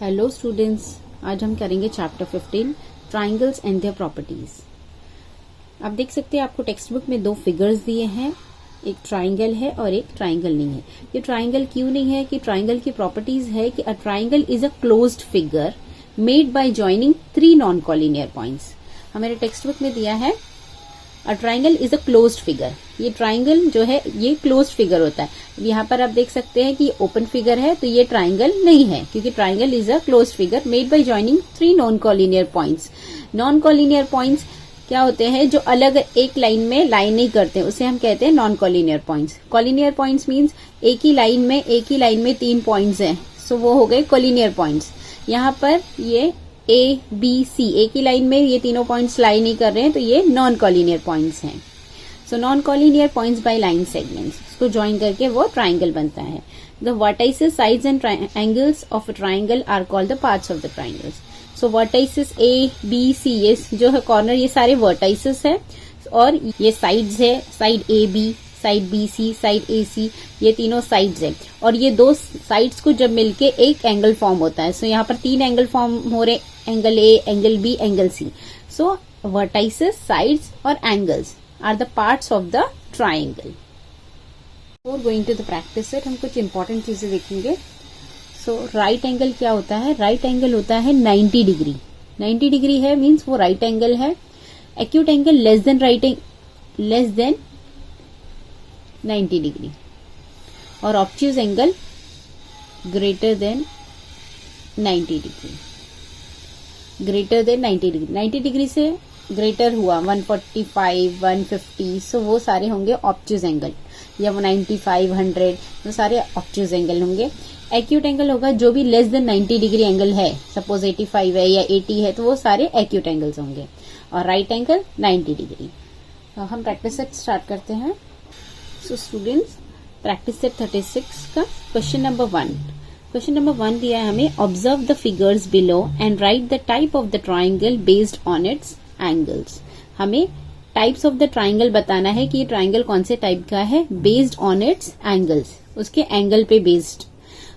Hello students, आज हम करेंगे chapter 15 triangles and their properties. आप देख सकते हैं आपको टेक्स्ट बुक में दो फिगर्स दिए हैं, एक ट्राइंगल है और एक ट्राइंगल नहीं है। ये ट्राइंगल क्यों नहीं है कि ट्राइंगल की प्रॉपर्टीज है कि अ triangle is a closed figure made by joining 3 non collinear points. हमारे टेक्स्ट बुक में दिया है अ triangle is a closed figure. ये ट्राइंगल जो है ये क्लोज्ड फिगर होता है। यहाँ पर आप देख सकते हैं कि ओपन फिगर है, तो ये ट्राइंगल नहीं है क्योंकि triangle is a closed figure made by joining 3 non collinear points. Non collinear points क्या होते हैं? जो अलग एक लाइन में लाइन नहीं करते, उसे हम कहते हैं non collinear points. Collinear points means एक ही लाइन में 3 पॉइंट्स हैं, सो वो हो गए कॉलिनियर पॉइंट्स। यहाँ पर ये ए बी सी एक ही लाइन में ये तीनों पॉइंट्स लाई नहीं कर रहे हैं, तो ये नॉन कॉलिनियर पॉइंट्स हैं। So non collinear points by line segments, इसको ज्वाइन करके वो ट्राइंगल बनता है। The vertices, sides and angles of a triangle are called the parts of the triangles. So vertices A B C, ये जो है corner, ये सारे वर्टाइसेस है और ये साइड्स है, side A B, side B C, side A C, ये तीनों साइड्स है। और ये दो साइड्स को जब मिलके एक एंगल फॉर्म होता है। सो यहाँ पर 3 एंगल फॉर्म हो रहे, angle A, angle B, angle C. So vertices, sides और angles are the parts of the triangle. Before going to the practice set, हम कुछ इंपॉर्टेंट चीजें देखेंगे। सो राइट एंगल क्या होता है? राइट एंगल होता है 90 डिग्री। 90 डिग्री है मीन्स वो राइट एंगल है। Acute angle less than 90 degree और obtuse angle greater than 90 degree. Greater than 90 degree, 90 degree से ग्रेटर हुआ 145, 150, सो वो सारे होंगे ऑब्ट्यूज एंगल, या 95, 100, वो सारे ऑब्ट्यूज एंगल होंगे। एक्यूट एंगल होगा जो भी लेस देन 90 डिग्री एंगल है, सपोज 85 है या 80 है, तो वो सारे एक्यूट एंगल्स होंगे। और राइट एंगल 90 डिग्री। तो हम प्रैक्टिस सेट स्टार्ट करते हैं। सो स्टूडेंट्स, प्रैक्टिस सेट 36 का क्वेश्चन नंबर 1। क्वेश्चन नंबर 1 दिया है हमें, observe the figures below and write the type of the triangle based on it's angles. हमें टाइप्स ऑफ द ट्राइंगल बताना है कि ये ट्राइंगल कौन से टाइप का है, बेस्ड ऑन इट्स एंगल्स, उसके एंगल पे बेस्ड,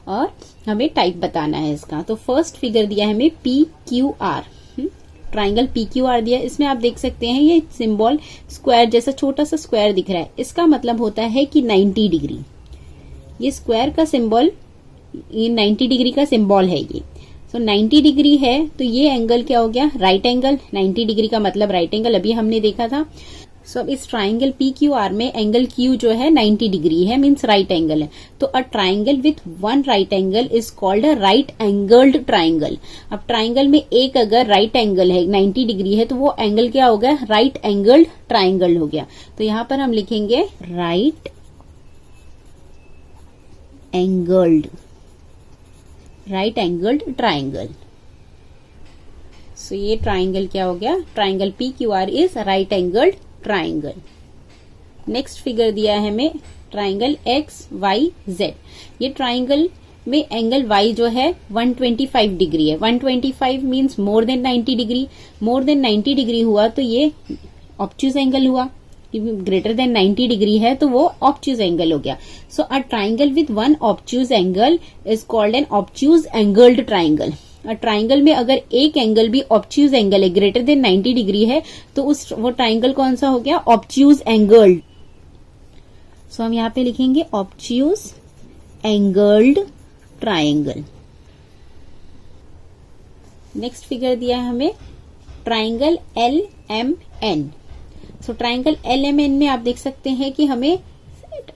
और हमें टाइप बताना है इसका। तो फर्स्ट फिगर दिया है हमें PQR, ट्राइंगल PQR दिया। इसमें आप देख सकते हैं ये सिंबल स्क्वायर जैसा छोटा सा स्क्वायर दिख रहा है, इसका मतलब होता है कि 90 डिग्री। ये स्क्वायर का सिंबल, ये 90 डिग्री का सिंबल है ये। सो 90 डिग्री है तो ये एंगल क्या हो गया? Right angle. 90 डिग्री का मतलब राइट एंगल, अभी हमने देखा था। सो अब इस ट्राइंगल PQR में एंगल Q जो है 90 डिग्री है, मीन्स राइट एंगल है। तो अ triangle with 1 right angle is called a right angled triangle. अब ट्राइंगल में एक अगर राइट एंगल है 90 डिग्री है, तो वो एंगल क्या हो गया? राइट एंगल्ड ट्राइंगल हो गया। तो यहां पर हम लिखेंगे राइट एंगल्ड ट्राइंगल। सो ये ट्राइंगल क्या हो गया? Triangle PQR is right angled triangle. Next figure दिया है हमें ट्राइंगल XYZ। ये ट्राइंगल में एंगल Y जो है 125 डिग्री है। 125 means more than 90 degree. More than 90 degree हुआ तो ये ऑब्ट्यूज एंगल हुआ, ग्रेटर देन 90 डिग्री है तो वो ऑब्ट्यूज एंगल हो गया। So a triangle with 1 obtuse angle is called an obtuse angled triangle. Triangle में अगर एक एंगल भी ऑब्ट्यूज एंगल है, ग्रेटर देन 90 डिग्री है, तो वो ट्राइंगल कौन सा हो गया? Obtuse angled. सो हम यहाँ पे लिखेंगे obtuse angled triangle. Next figure दिया है हमें triangle LMN। So triangle LMN में आप देख सकते हैं कि हमें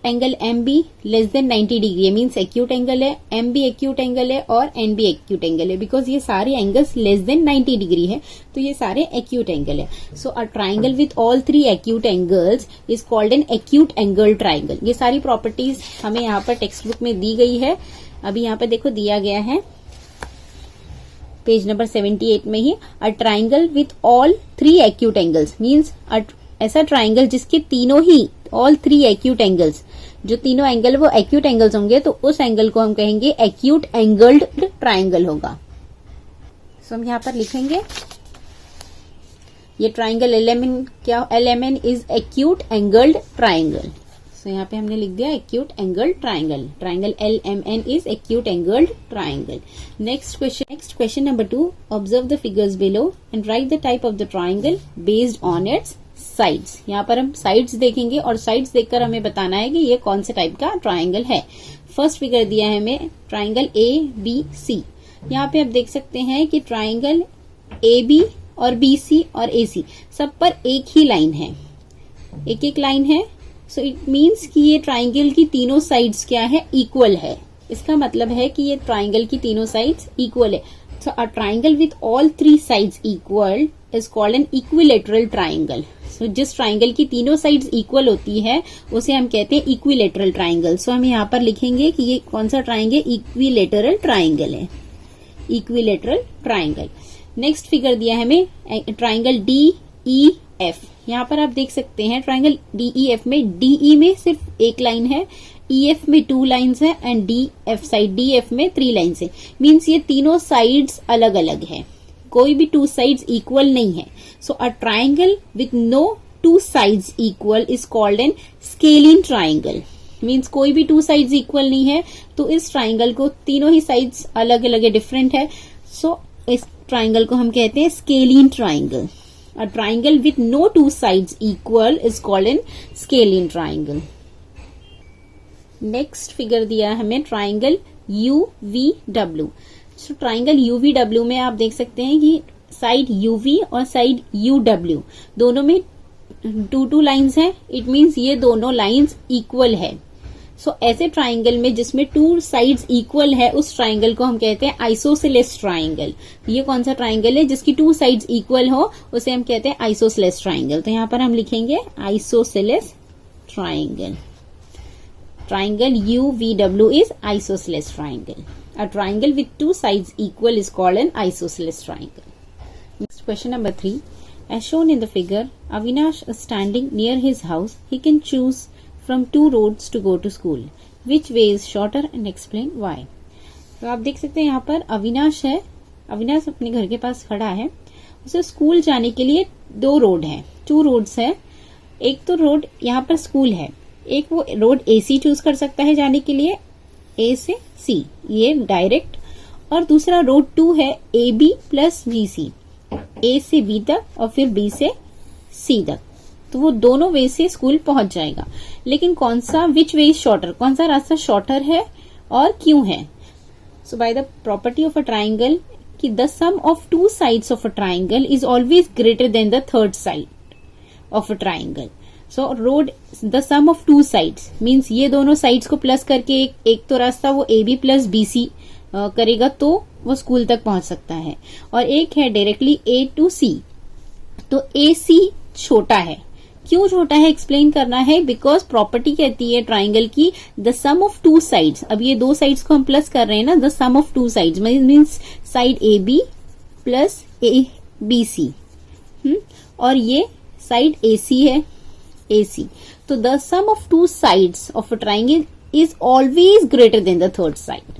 angle MB less than 90 degree है, मीन्स एक्यूट एंगल है, MB एक्यूट एंगल है और NB एक्यूट एंगल है। बिकॉज ये सारे एंगल्स लेस देन 90 डिग्री है, तो ये सारे एक्यूट एंगल है। So a triangle with all 3 acute angles is called an acute angle triangle. ये सारी प्रॉपर्टीज हमें यहाँ पर टेक्स्ट बुक में दी गई है। अभी यहाँ पर देखो दिया गया है पेज नंबर 78 में ही, a triangle with all 3 acute angles means ऐसा ट्राइंगल जिसके तीनों ही ऑल 3 एक्यूट एंगल्स, जो तीनों एंगल वो एक्यूट एंगल्स होंगे, तो उस एंगल को हम कहेंगे एक्यूट एंगल्ड ट्राइंगल होगा। सो हम यहाँ पर लिखेंगे ये ट्राइंगल LMN क्या? LMN is acute angled triangle. So यहाँ पे हमने लिख दिया acute angled triangle. Triangle LMN is acute angled triangle. Next question number 2. Observe the figures below and write the type of the triangle based on its sides. यहाँ पर हम sides देखेंगे और साइड्स देखकर हमें बताना है कि ये कौन से टाइप का ट्राइंगल है. फर्स्ट फिगर दिया है हमें ट्राइंगल ABC. यहाँ पे आप देख सकते हैं कि ट्राइंगल AB और BC और AC सब पर एक ही लाइन है, एक एक लाइन है. सो इट मीन्स कि ये ट्राइंगल की तीनों साइड्स क्या है, इक्वल है. इसका मतलब है कि ये ट्राइंगल की तीनों साइड्स इक्वल है. So a triangle with all 3 sides equal is called an equilateral triangle. So जिस ट्राइंगल की तीनों साइड्स इक्वल होती है उसे हम कहते हैं इक्विलेटरल ट्राइंगल. सो हम यहाँ पर लिखेंगे कि ये कौन सा ट्राइंगल, इक्विलेटरल ट्राइंगल है, इक्विलेटरल ट्राइंगल. नेक्स्ट फिगर दिया है हमें ट्राइंगल DEF. यहाँ पर आप देख सकते हैं ट्राइंगल DEF में DE में सिर्फ एक लाइन है, EF में 2 लाइन्स है एंड DF साइड DF में 3 लाइन्स है. मीन्स ये तीनों साइड्स अलग अलग है, कोई भी 2 साइड्स इक्वल नहीं है. So a triangle with no 2 sides equal is called an scalene triangle. Means कोई भी 2 साइड्स इक्वल नहीं है तो इस ट्राइंगल को तीनों ही साइड्स अलग अलग है, डिफरेंट है. सो इस ट्राइंगल को हम कहते हैं scalene triangle. A triangle with no 2 sides equal is called an scalene triangle. Next figure दिया हमें triangle UVW. So triangle UVW में आप देख सकते हैं कि साइड UV और साइड UW दोनों में 2 लाइन्स हैं. इट मीन्स ये दोनों लाइन्स इक्वल है. सो ऐसे ट्राइंगल में जिसमें 2 साइड्स इक्वल है उस ट्राइंगल को हम कहते हैं आइसोसेलेस ट्राइंगल. ये कौन सा ट्राइंगल है जिसकी 2 साइड्स इक्वल हो, उसे हम कहते हैं आइसोसेलेस ट्राइंगल. तो यहाँ पर हम लिखेंगे isosceles triangle. Triangle UVW is isosceles triangle. A triangle with 2 sides equal is called N isosceles triangle. Next question number 3. As shown in the figure, Avinash is standing near his house. He can choose from 2 roads to go to school. Which way is shorter and explain why? तो आप देख सकते हैं यहाँ पर अविनाश है, अविनाश अपने घर के पास खड़ा है. उसे स्कूल जाने के लिए 2 रोड है, 2 रोड्स है. एक तो रोड यहाँ पर स्कूल है, एक वो रोड AC चूज कर सकता है जाने के लिए, A से C ये डायरेक्ट, और दूसरा रोड 2 है AB प्लस BC, A से B तक और फिर B से C तक. तो वो दोनों वे से स्कूल पहुंच जाएगा. लेकिन कौन सा, विच वे इज शॉर्टर, कौन सा रास्ता शॉर्टर है और क्यों है? So by the property of a triangle कि the sum of 2 sides of a triangle is always greater than the 3rd side of a triangle. So road the sum of 2 sides means ये दोनों sides को plus करके एक तो रास्ता वो AB plus BC करेगा तो वो स्कूल तक पहुंच सकता है, और एक है डायरेक्टली A टू C. तो AC छोटा है. क्यों छोटा है एक्सप्लेन करना है, बिकॉज प्रॉपर्टी कहती है ट्राइंगल की द सम ऑफ 2 साइड्स. अब ये 2 साइड्स को हम प्लस कर रहे हैं ना, the sum of 2 sides means side AB plus BC और ये साइड AC है, AC. तो the sum of 2 sides of a triangle is always greater than the 3rd side.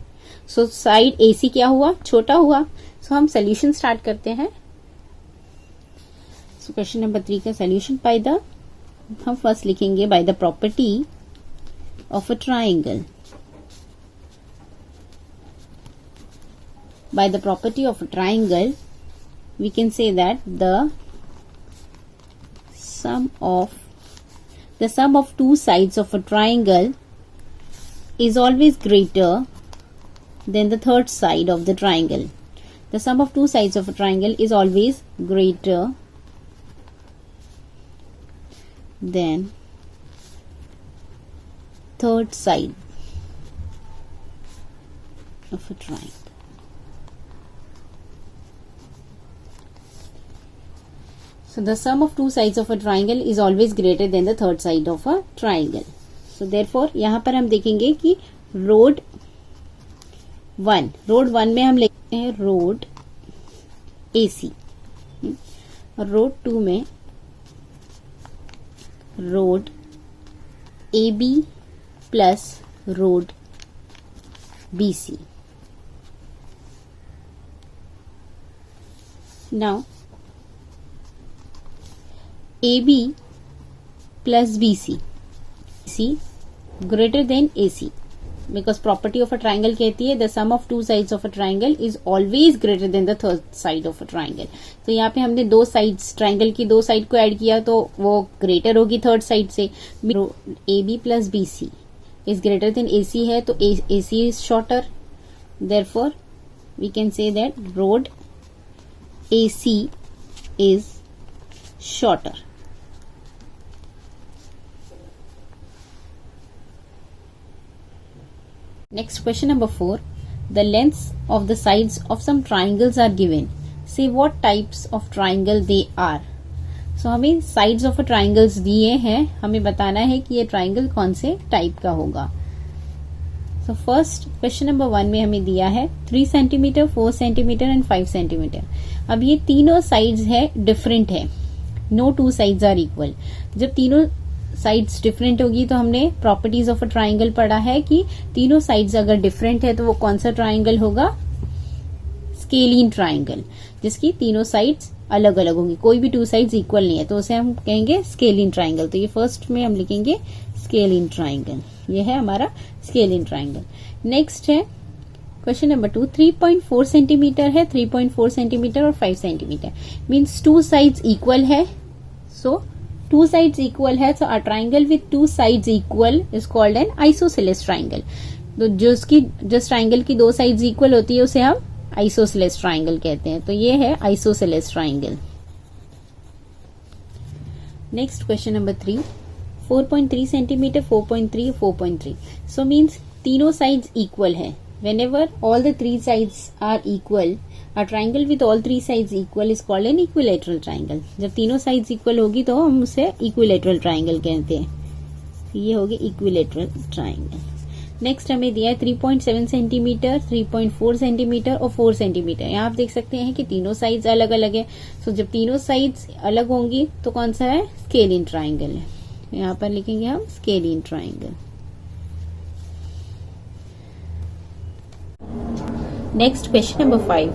So side AC क्या हुआ, छोटा हुआ. सो हम सोल्यूशन स्टार्ट करते हैं. सो क्वेश्चन नंबर 3 का सोल्यूशन बाय द, हम फर्स्ट लिखेंगे bye the property of a triangle. Bye the property of a triangle we can say that the sum of 2 sides of a triangle is always greater than the 3rd side of the triangle. The sum of 2 sides of a triangle is always greater than 3rd side of a triangle. So the sum of 2 sides of a triangle is always greater than the 3rd side of a triangle. So therefore यहाँ पर हम देखेंगे कि road 1 में हम लेते हैं road AC और रोड 2 में road AB plus road BC. Now AB plus BC greater than AC. Because property of a triangle कहती है the sum of two sides of a triangle is always greater than the third side of a triangle. तो यहाँ पे हमने दो sides triangle की दो side को ऐड किया तो वो ग्रेटर होगी थर्ड साइड से. AB plus BC is greater than AC है तो AC is shorter. Therefore we can say that road AC is shorter. Next question number 4. The lengths of the sides of some triangles are given. Say what types of triangle they are. So हमें sides of a triangles दिए हैं, हमें बताना है कि ये triangle कौन से type का होगा. So first question number 1 में हमें दिया है 3 cm, 4 cm and 5 cm. अब ये तीनों sides है different है. No two sides are equal. जब तीनों साइड्स डिफरेंट होगी तो हमने प्रॉपर्टीज ऑफ अ ट्राइंगल पढ़ा है कि तीनों साइड्स अगर डिफरेंट है तो वो कौन सा ट्राइंगल होगा, स्केलीन ट्राइंगल, जिसकी तीनों साइड्स अलग अलग होंगी, कोई भी टू साइड्स इक्वल नहीं है तो उसे हम कहेंगे स्केलीन ट्राइंगल. तो ये फर्स्ट में हम लिखेंगे स्केलीन ट्राइंगल, ये है हमारा स्केलीन ट्राइंगल. नेक्स्ट है क्वेश्चन नंबर 2. 3.4 सेंटीमीटर है, 3.4 सेंटीमीटर और 5 centimetre means two sides equal है. सो two sides equal है, so a triangle with two sides equal is called an isosceles triangle. तो जिस ट्राइंगल की दो साइड्स इक्वल होती है उसे हम आइसोसेलेस ट्राइंगल कहते हैं. तो ये है isosceles triangle. Next question number 3. 4.3 centimetre, 4.3, 4.3. So means तीनों साइड्स इक्वल है. Whenever all the three sides are equal, a triangle with all three sides equal is called an equilateral triangle. जब तीनों sides equal होगी तो हम उसे equilateral triangle कहते हैं. ये होगी equilateral triangle. नेक्स्ट हमें दिया है 3.7 सेंटीमीटर, 3.4 सेंटीमीटर और 4 सेंटीमीटर. यहाँ आप देख सकते हैं कि तीनों साइड्स अलग अलग है. सो जब तीनों साइड्स अलग होंगी तो कौन सा है, स्केलीन ट्राइंगल है. यहाँ पर लिखेंगे हम scalene triangle. Next question number 5.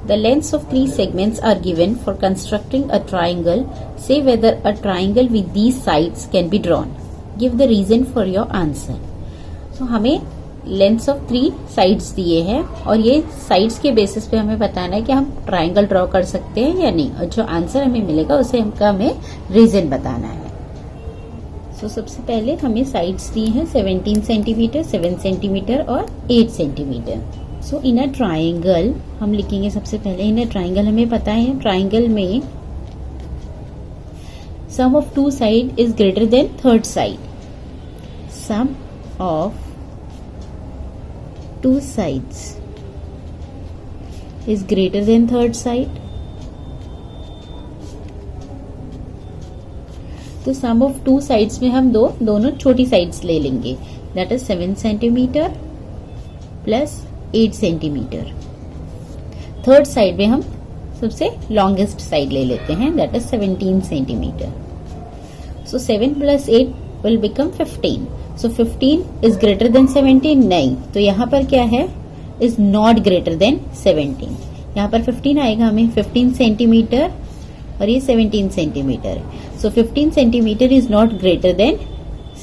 The lengths of three segments are given for constructing a triangle. Say whether a triangle with these sides can be drawn. Give the reason for your answer. So हमें lengths of three sides दिए हैं और ये sides के basis पे हमें बताना है कि हम triangle draw कर सकते हैं या नहीं, और जो आंसर हमें मिलेगा उसे हमें reason बताना है. So सबसे पहले हमें sides दिए हैं 17 सेंटीमीटर, 7 सेंटीमीटर और 8 centimetre. So in a triangle हम लिखेंगे सबसे पहले इन अ ट्राइंगल हमें पता है ट्राइंगल में sum of two side is greater than third side. Sum of two sides is greater than third side. तो सम ऑफ टू साइड्स में हम दोनों छोटी साइड्स ले लेंगे. That is 7 centimetre plus 8 centimetre. Third side में हम सबसे लॉन्गेस्ट साइड ले लेते हैं, that is 17 centimetre. So 7 plus 8 will become 15. So 15 is greater then 17. नहीं, तो यहाँ पर क्या है, इज नॉट ग्रेटर देन 17. यहाँ पर 15 आएगा हमें 15 सेंटीमीटर और ये 17 centimetre. So 15 centimetre is not greater then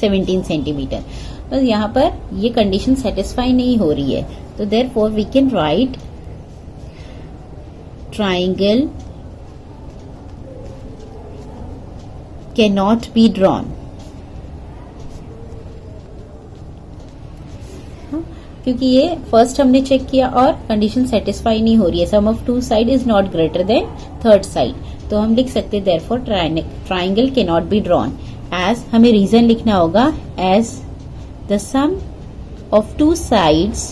17 centimetre. तो यहाँ पर ये कंडीशन सेटिस्फाई नहीं हो रही है. तो therefore we can write triangle cannot be drawn. क्योंकि ये फर्स्ट हमने चेक किया और कंडीशन सेटिस्फाई नहीं हो रही है. Sum of two side is not greater than third side. तो हम लिख सकते हैं therefore triangle cannot be drawn. as हमें रीजन लिखना होगा as the sum of two sides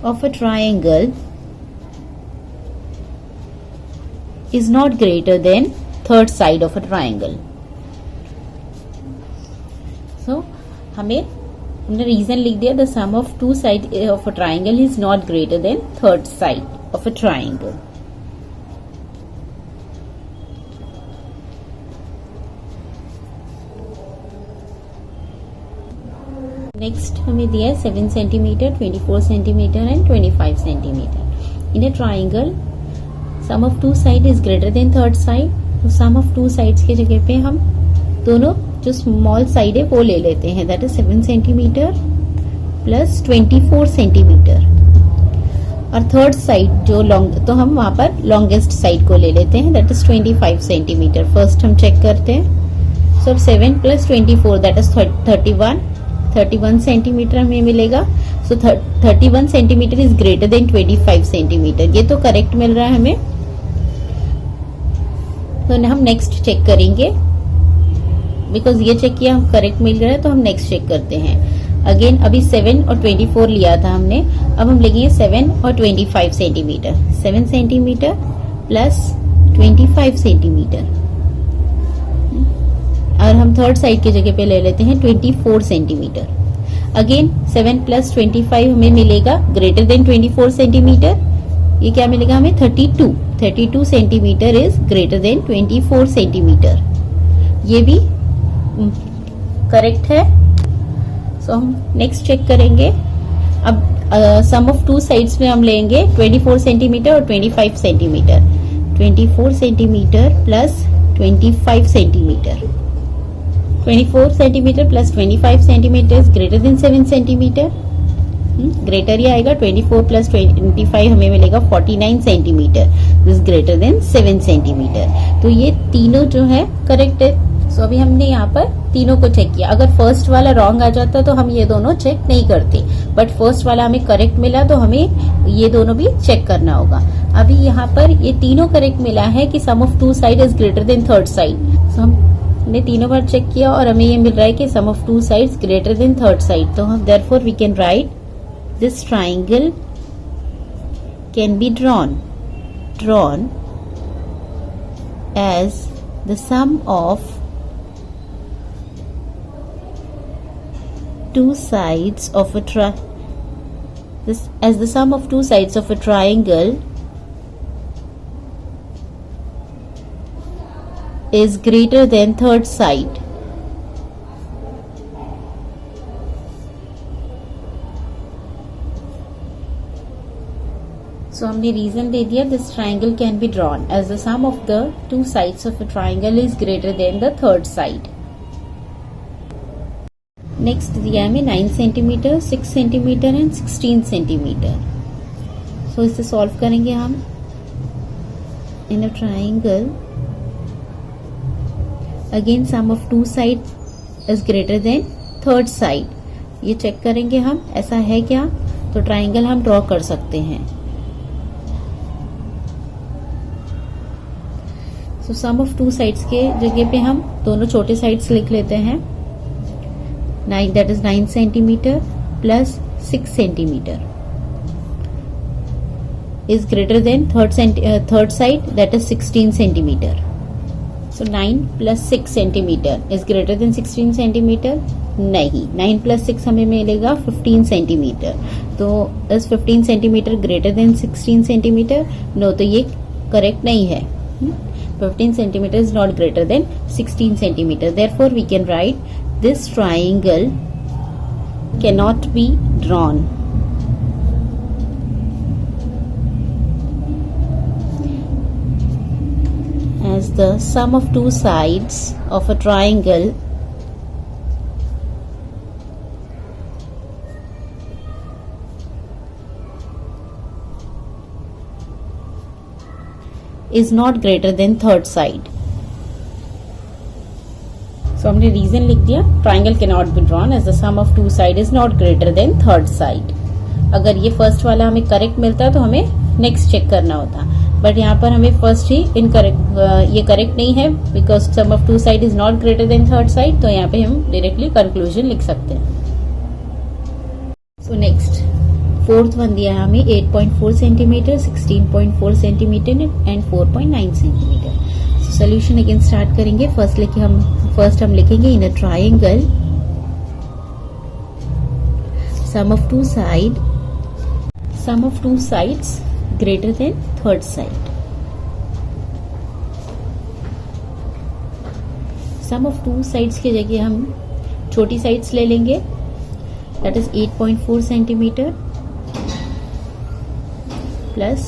of a triangle is not greater than third side of a triangle. So हमने reason लिख दिया the sum of two sides of a triangle is not greater than third side of a triangle. Next हमें दिया है 7 centimetre, 24 centimetre and 25 centimetre. In a triangle sum of two side is greater than third side. तो sum of two sides के जगह पे हम दोनों जो स्मॉल साइड है वो ले लेते हैं, that is 7 centimetre plus 24 centimetre. और थर्ड साइड जो लॉन्ग, तो हम वहां पर लॉन्गेस्ट साइड को ले लेते हैं, दैट इज 25 सेंटीमीटर। फर्स्ट हम चेक करते हैं। सो 7 प्लस 24 दैट इज 31 सेंटीमीटर हमें मिलेगा। सो 31 centimetre is greater than 25 centimetre. ये तो करेक्ट मिल रहा है हमें। तो हम नेक्स्ट चेक करेंगे, बिकॉज ये चेक किया हम करेक्ट मिल रहा है, तो हम नेक्स्ट चेक करते हैं। अगेन अभी 7 और 24 लिया था हमने, अब हम लेंगे 7 और 25 सेंटीमीटर। 7 सेंटीमीटर प्लस 25 सेंटीमीटर, और हम थर्ड साइड की जगह पे ले लेते हैं 24 सेंटीमीटर। अगेन 7 प्लस 25 हमें मिलेगा ग्रेटर देन 24 सेंटीमीटर। ये क्या मिलेगा हमें? 32 centimetre is greater then 24 centimetre. ये भी करेक्ट है। सो हम नेक्स्ट चेक करेंगे। अब सम ऑफ टू साइड्स में हम लेंगे 24 सेंटीमीटर और 25 centimetre. 24 centimetre plus 25 centimetre. 24 centimetre plus 25 centimetre is greater than 7 centimetre. Greater ही आएगा। 24 प्लस 25 हमें मिलेगा 49 centimetre, this greater than 7 centimetre. तो ये तीनों जो है करेक्ट है। सो अभी हमने यहाँ पर तीनों को चेक किया। अगर फर्स्ट वाला रॉन्ग आ जाता तो हम ये दोनों चेक नहीं करते, बट फर्स्ट वाला हमें करेक्ट मिला तो हमें ये दोनों भी चेक करना होगा। अभी यहाँ पर ये तीनों करेक्ट मिला है कि sum of two side is greater than third side. So हमने तीनों बार चेक किया और हमें ये मिल रहा है कि sum of two sides greater than third side. तो हम therefore we can write this triangle can be drawn as the sum of two sides of a triangle is greater than third side. So हमने reason दे दिया, this triangle can be drawn as the sum of the two sides of a triangle is greater than the third side. Next दिया हमें 9 centimetre, 6 centimetre and 16 centimetre. So इसे solve करेंगे हम। In a triangle again sum of two side is greater than third side. ये check करेंगे हम, ऐसा है क्या? तो ट्राइंगल हम ड्रॉ कर सकते हैं। सो सम ऑफ टू साइड्स के जगह पे हम दोनों छोटे साइड्स लिख लेते हैं। 9 that is 9 centimeter plus 6 centimeter is greater than third side, that is 16 centimeter. So 9 plus 6 centimeter is greater than 16 centimeter. नहीं, 9 plus 6 हमें मिलेगा 15 centimeter. तो is 15 centimeter greater than 16 centimeter? No, तो ये correct नहीं है। 15 centimeter is not greater than 16 centimeter. Therefore, we can write this triangle cannot be drawn as the sum of two sides of a triangle is not greater than third side. So हमने reason लिख दिया, triangle can not be drawn as the sum of two side is not greater than third side. अगर ये first वाला हमें correct मिलता तो हमें नेक्स्ट चेक करना होता, बट यहाँ पर हमें फर्स्ट ही इनकरेक्ट, ये करेक्ट नहीं है because sum of two side is not greater than third side. तो यहाँ पे हम डायरेक्टली कंक्लूजन लिख सकते हैं। सो नेक्स्ट फोर्थ वन दिया है हमें 8.4 centimetre, 16.4 centimetre and 4.9 centimetre. Solution again start करेंगे। फर्स्ट हम लिखेंगे in a triangle sum of two sides greater than third side. Sum of two sides की जगह हम छोटी साइड्स ले लेंगे, that is 8.4 centimetre plus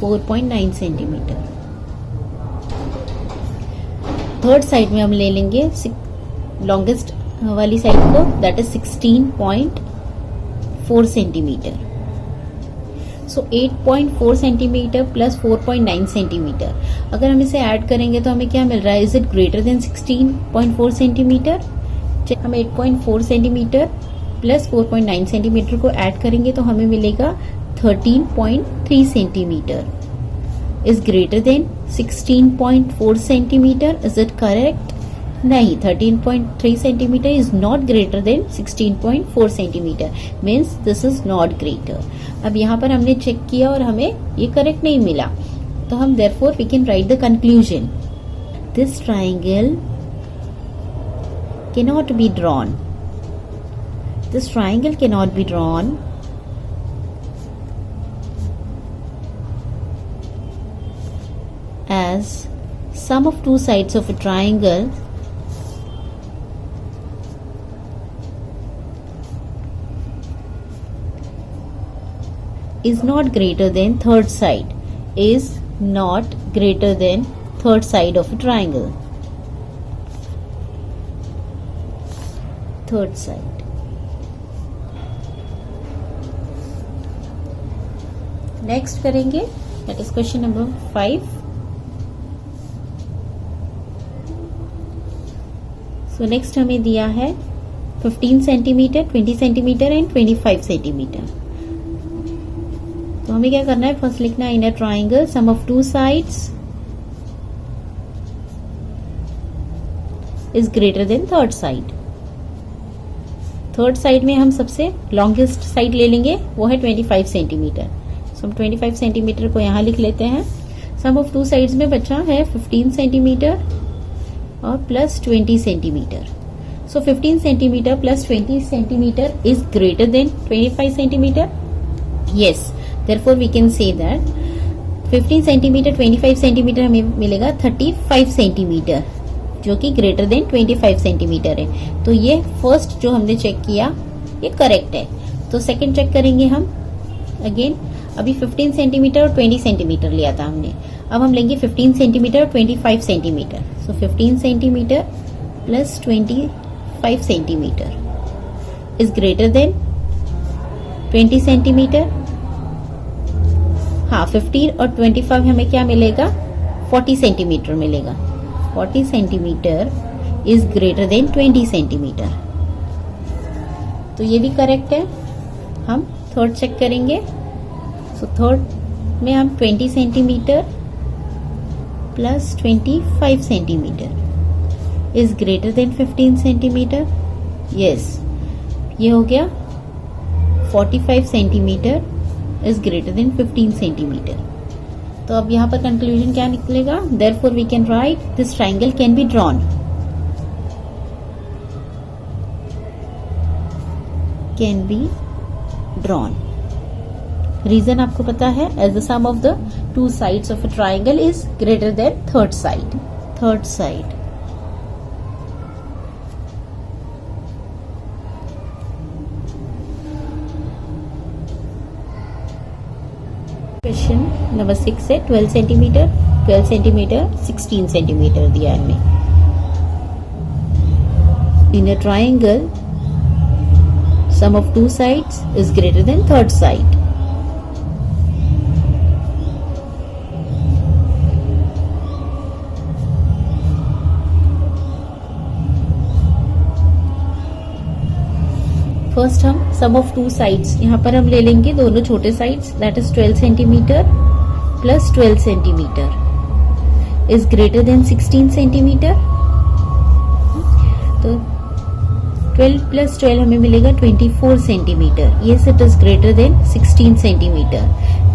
4.9 centimetre. Third side में हम ले लेंगे लॉन्गेस्ट वाली साइड को, that is 16.4 centimetre. So 8.4 centimetre plus 4.9 centimetre. अगर हम इसे ऐड करेंगे तो हमें क्या मिल रहा है? Is it greater than 16.4 centimetre? हम 8.4 सेंटीमीटर प्लस 4.9 सेंटीमीटर को ऐड करेंगे तो हमें मिलेगा 13.3 centimetre. Is greater then 16.4 centimetre. Is it correct? नहीं, 13.3 centimetre is not greater then 16.4 centimetre. Means this is not greater. अब यहाँ पर हमने चेक किया और हमें ये करेक्ट नहीं मिला, तो हम therefore we can write the conclusion. This triangle cannot be drawn. This triangle cannot be drawn as sum of two sides of a triangle is not greater than third side. Is not greater than third side of a triangle. Third side. Next करेंगे, that is question number 5. So next हमें दिया है 15 centimetre, 20 centimetre and 25 centimetre. तो हमें क्या करना है? First लिखना है in a triangle sum of two sides is greater than third side. Third side में हम सबसे लॉन्गेस्ट साइड ले लेंगे, वो है 25 सेंटीमीटर. सो हम 25 सेंटीमीटर को यहाँ लिख लेते हैं. सम ऑफ टू साइड्स में बचा है 15 सेंटीमीटर और plus 20 centimetre. So 15 centimetre plus 20 centimetre is greater than 25 centimetre. Yes, therefore we can say that 15 centimetre 25 centimetre हमें मिलेगा 35 सेंटीमीटर, जो कि ग्रेटर देन 25 सेंटीमीटर है. तो ये फर्स्ट जो हमने चेक किया ये करेक्ट है. तो सेकंड चेक करेंगे हम अगेन. अभी 15 सेंटीमीटर और 20 सेंटीमीटर लिया था हमने. अब हम लेंगे 15 सेंटीमीटर और 25 centimetre. So 15 centimetre plus 25 centimetre is greater then 20 centimetre. हाँ, 15 और 25 हमें क्या मिलेगा? 40 सेंटीमीटर मिलेगा. 40 centimetre is greater then 20 centimetre. तो ये भी करेक्ट है. हम थर्ड चेक करेंगे. सो थर्ड में हम 20 centimetre plus 25 centimetre is greater than 15 centimetre. Yes, ये हो गया 45 centimetre is greater than 15 centimetre. तो अब यहाँ पर कंक्लूजन क्या निकलेगा? Therefore we can write this triangle can be drawn. Can be drawn. Reason आपको पता है, as the sum of the two sides of a triangle is greater than third side. Third side. Question number 6 है 12 centimetre, 12 centimetre, 16 centimetre दिया है हमें. In a triangle sum of two sides is greater than third side. First हम sum of two sides यहाँ पर हम ले लेंगे दोनों छोटे sides, that is 12 centimetre plus 12 centimetre is greater than 16 centimetre. तो 12 प्लस 12 हमें मिलेगा 24 centimetre. Yes, it is greater than 16 centimetre.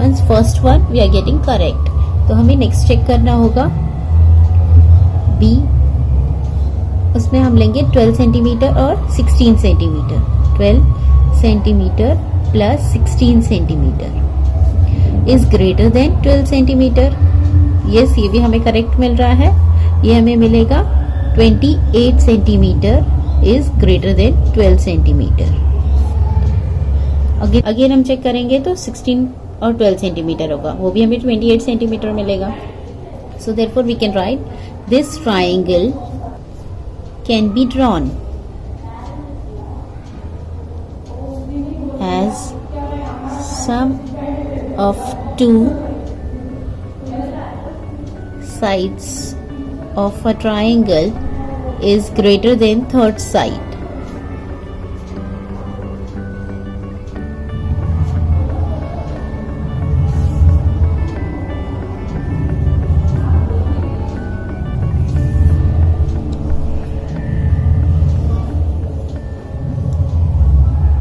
Means first one we are getting correct. तो हमें नेक्स्ट चेक करना होगा बी. उसमें हम लेंगे 12 सेंटीमीटर और 16 centimetre. 12 centimetre plus 16 centimetre is greater then 12 centimetre. Yes, ये भी हमें करेक्ट मिल रहा है. ये हमें मिलेगा 28 centimetre is greater then 12 centimetre. Again हम चेक करेंगे तो 16 और 12 सेंटीमीटर होगा, वो भी हमें 28 सेंटीमीटर मिलेगा. So therefore we can write this triangle can be drawn as sum of two sides of a triangle is greater than third side.